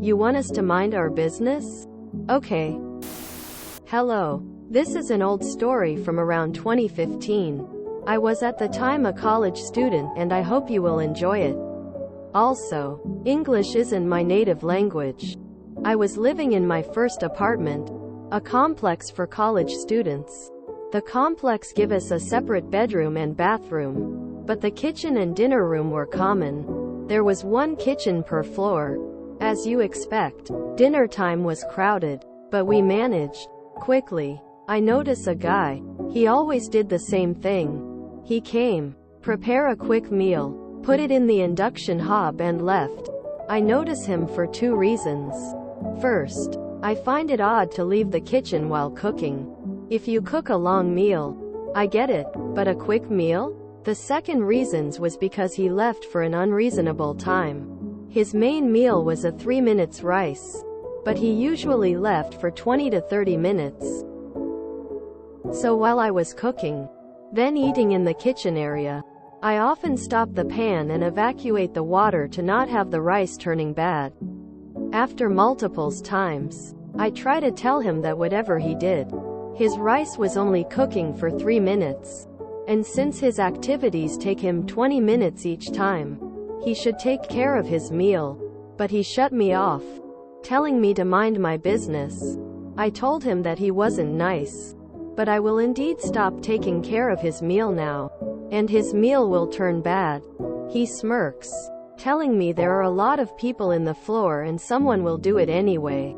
You want us to mind our business? Okay. Hello. This is an old story from around 2015. I was at the time a college student and I hope you will enjoy it. Also, English isn't my native language. I was living in my first apartment, a complex for college students. The complex gave us a separate bedroom and bathroom, but the kitchen and dinner room were common. There was one kitchen per floor. As you expect, dinner time was crowded, but we managed. Quickly, I notice a guy. He always did the same thing. He came, prepare a quick meal, put it in the induction hob and left. I notice him for two reasons. First, I find it odd to leave the kitchen while cooking. If you cook a long meal, I get it, but a quick meal? The second reasons was because he left for an unreasonable time. His main meal was a 3 minutes rice, but he usually left for 20 to 30 minutes. So while I was cooking, then eating in the kitchen area, I often stop the pan and evacuate the water to not have the rice turning bad. After multiple times, I try to tell him that whatever he did, his rice was only cooking for 3 minutes. And since his activities take him 20 minutes each time, he should take care of his meal. But he shut me off, telling me to mind my business. I told him that he wasn't nice, but I will indeed stop taking care of his meal now, and his meal will turn bad. He smirks, telling me there are a lot of people in the floor and someone will do it anyway.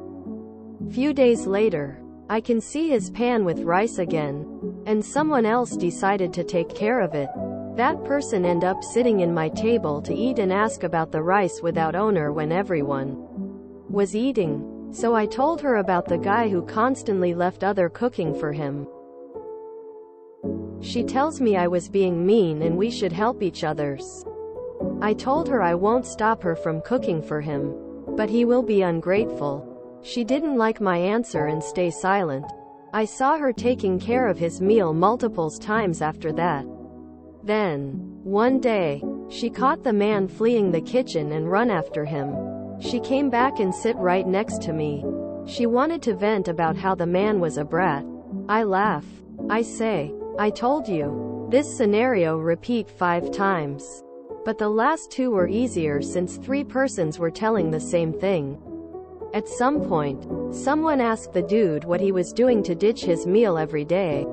Few days later, I can see his pan with rice again, and someone else decided to take care of it. That person ended up sitting in my table to eat and ask about the rice without owner when everyone was eating. So I told her about the guy who constantly left other cooking for him. She tells me I was being mean and we should help each others. I told her I won't stop her from cooking for him, but he will be ungrateful. She didn't like my answer and stay silent. I saw her taking care of his meal multiple times after that. Then, one day, she caught the man fleeing the kitchen and run after him. She came back and sit right next to me. She wanted to vent about how the man was a brat. I laugh. I say, I told you. This scenario repeat 5 times. But the last 2 were easier since 3 persons were telling the same thing. At some point, someone asked the dude what he was doing to ditch his meal every day.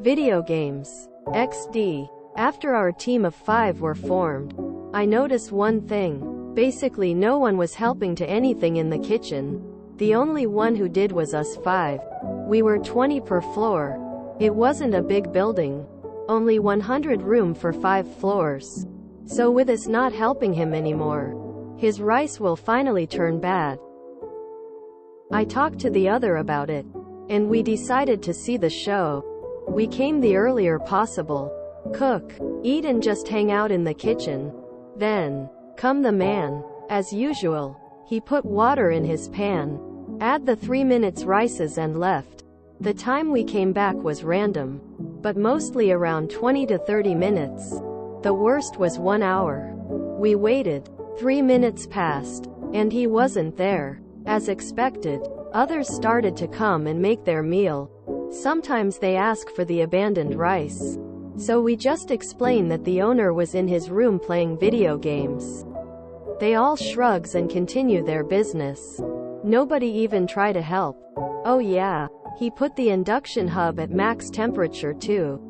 Video games. XD. After our team of 5 were formed, I noticed one thing. Basically no one was helping to anything in the kitchen. The only one who did was us 5. We were 20 per floor. It wasn't a big building. Only 100 room for 5 floors. So with us not helping him anymore, his rice will finally turn bad. I talked to the other about it, and we decided to see the show. We came the earlier possible. Cook, eat and just hang out in the kitchen. Then, come the man. As usual, he put water in his pan, add the 3 minutes rices and left. The time we came back was random, but mostly around 20 to 30 minutes. The worst was 1 hour. We waited. 3 minutes passed, and he wasn't there. As expected, others started to come and make their meal. Sometimes they ask for the abandoned rice. So we just explain that the owner was in his room playing video games. They all shrugs and continue their business. Nobody even try to help. Oh yeah, he put the induction hob at max temperature too.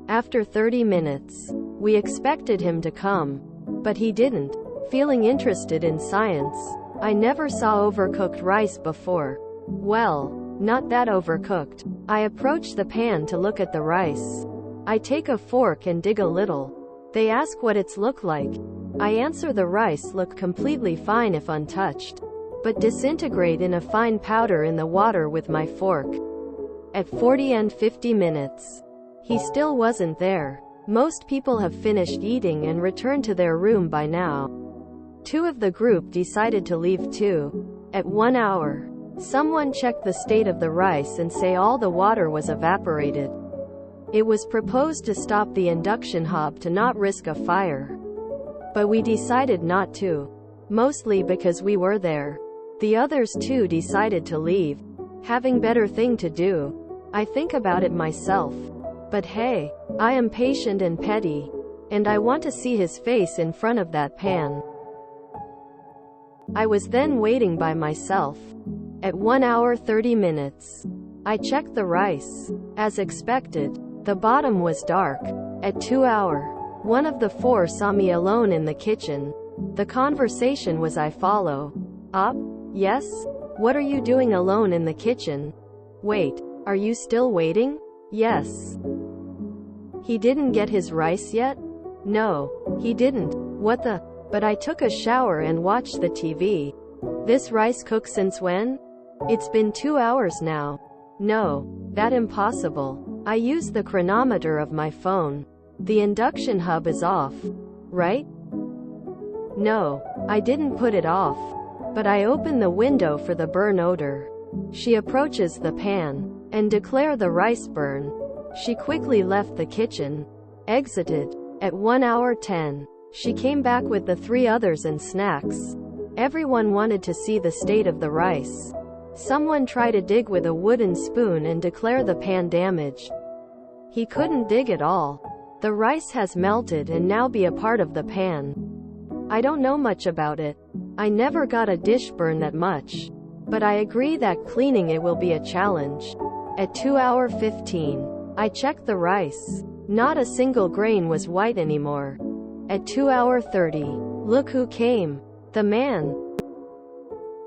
After 30 minutes, we expected him to come, but he didn't. Feeling interested in science, I never saw overcooked rice before. Well, not that overcooked. I approach the pan to look at the rice. I take a fork and dig a little. They ask what it's look like. I answer the rice look completely fine if untouched, but disintegrate in a fine powder in the water with my fork. At 40 and 50 minutes, he still wasn't there. Most people have finished eating and returned to their room by now. 2 of the group decided to leave too. At 1 hour, someone checked the state of the rice and say all the water was evaporated. It was proposed to stop the induction hob to not risk a fire, but we decided not to. mostly because we were there. The others too decided to leave, having better thing to do. I think about it myself. But hey, I am patient and petty, and I want to see his face in front of that pan. I was then waiting by myself. At 1 hour 30 minutes, I checked the rice. As expected, the bottom was dark. At 2 hour, one of the four saw me alone in the kitchen. The conversation was I follow up. Yes? What are you doing alone in the kitchen? Wait, are you still waiting? Yes. He didn't get his rice yet? No, he didn't. What the? But I took a shower and watched the TV. This rice cooked since when? It's been 2 hours now. No, that impossible. I use the chronometer of my phone. The induction hub is off, right? No, I didn't put it off. But I open the window for the burn odor. She approaches the pan and declare the rice burn. She quickly left the kitchen, exited. At 1 hour 10, she came back with the three others and snacks. Everyone wanted to see the state of the rice. Someone tried to dig with a wooden spoon and declare the pan damaged. He couldn't dig at all. The rice has melted and now be a part of the pan. I don't know much about it. I never got a dish burn that much. But I agree that cleaning it will be a challenge. At 2 hour 15, I checked the rice. Not a single grain was white anymore. At 2 hour 30, look who came. The man.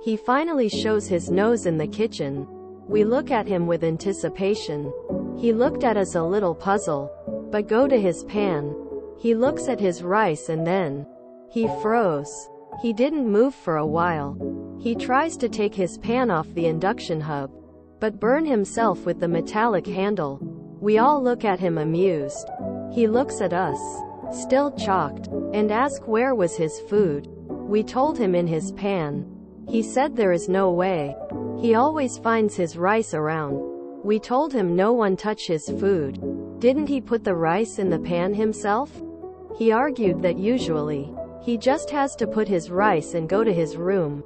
He finally shows his nose in the kitchen. We look at him with anticipation. He looked at us a little puzzled, but go to his pan. He looks at his rice and then he froze. He didn't move for a while. He tries to take his pan off the induction hub, but burn himself with the metallic handle. We all look at him amused. He looks at us, still shocked, and ask where was his food. We told him in his pan. He said there is no way. He always finds his rice around. We told him no one touch his food. Didn't he put the rice in the pan himself? He argued that usually, he just has to put his rice and go to his room.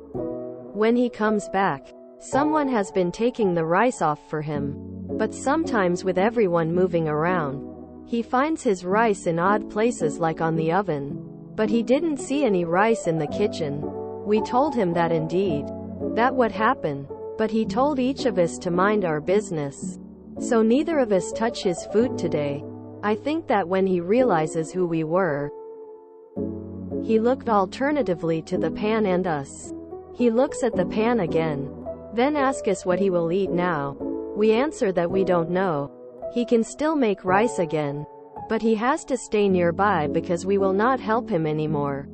When he comes back, someone has been taking the rice off for him. But sometimes with everyone moving around, he finds his rice in odd places like on the oven. But he didn't see any rice in the kitchen. We told him that indeed, that would happen. But he told each of us to mind our business. So neither of us touch his food today. I think that when he realizes who we were, he looked alternatively to the pan and us. He looks at the pan again, then asks us what he will eat now. We answer that we don't know. He can still make rice again, but he has to stay nearby because we will not help him anymore.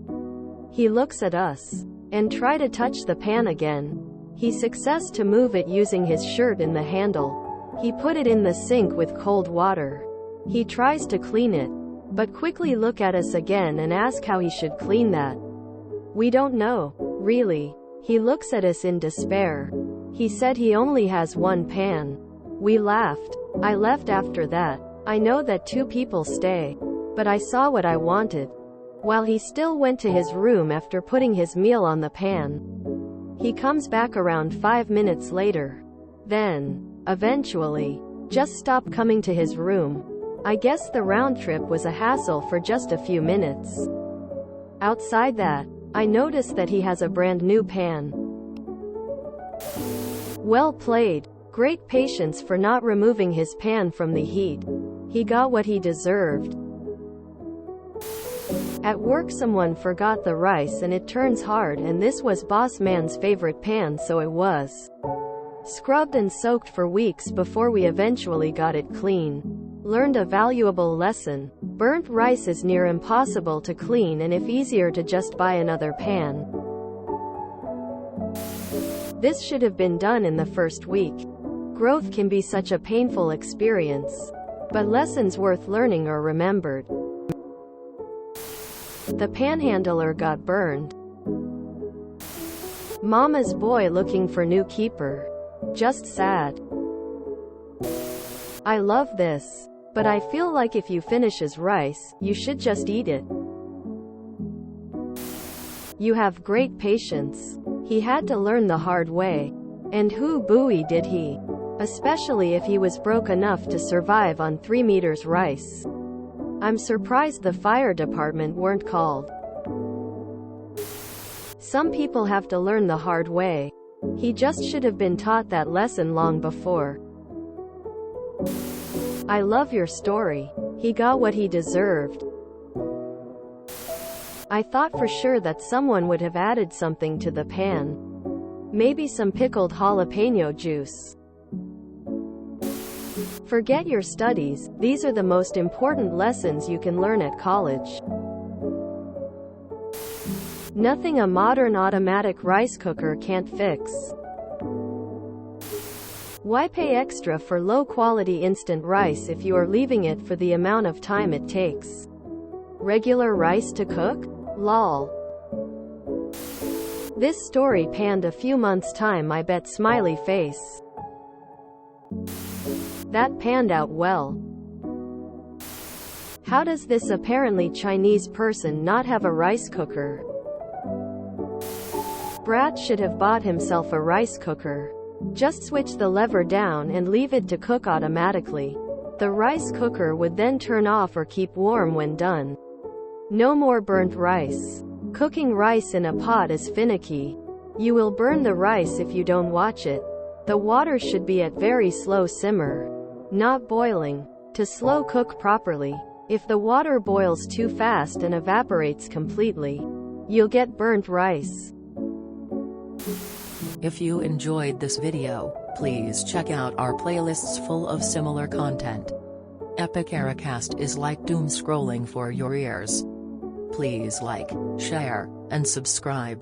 He looks at us and try to touch the pan again. He success to move it using his shirt in the handle. He put it in the sink with cold water. He tries to clean it, but quickly look at us again and ask how he should clean that. We don't know, really. He looks at us in despair. He said he only has one pan. We laughed. I left after that. I know that two people stay, but I saw what I wanted. While he still went to his room after putting his meal on the pan. He comes back around 5 minutes later. Then, eventually, just stopped coming to his room. I guess the round trip was a hassle for just a few minutes. Outside that, I noticed that he has a brand new pan. Well played. Great patience for not removing his pan from the heat. He got what he deserved. At work someone forgot the rice and it turns hard, and this was boss man's favorite pan, so it was scrubbed and soaked for weeks before we eventually got it clean. Learned a valuable lesson. Burnt rice is near impossible to clean, and if easier to just buy another pan. This should have been done in the first week. Growth can be such a painful experience, but lessons worth learning are remembered. The panhandler got burned. Mama's boy looking for new keeper. Just sad. I love this, but I feel like if you finish his rice, you should just eat it. You have great patience. He had to learn the hard way. And hoo booey did he. Especially if he was broke enough to survive on 3 meters rice. I'm surprised the fire department weren't called. Some people have to learn the hard way. He just should have been taught that lesson long before. I love your story. He got what he deserved. I thought for sure that someone would have added something to the pan. Maybe some pickled jalapeno juice. Forget your studies, these are the most important lessons you can learn at college. Nothing a modern automatic rice cooker can't fix. Why pay extra for low-quality instant rice if you are leaving it for the amount of time it takes? Regular rice to cook? Lol. This story panned a few months' time, I bet. Smiley face. That panned out well. How does this apparently Chinese person not have a rice cooker? Brat should have bought himself a rice cooker. Just switch the lever down and leave it to cook automatically. The rice cooker would then turn off or keep warm when done. No more burnt rice. Cooking rice in a pot is finicky. You will burn the rice if you don't watch it. The water should be at very slow simmer, not boiling. To slow cook properly, if the water boils too fast and evaporates completely, you'll get burnt rice. If you enjoyed this video, please check out our playlists full of similar content. Epic Ericast is like doom scrolling for your ears. Please like, share, and subscribe.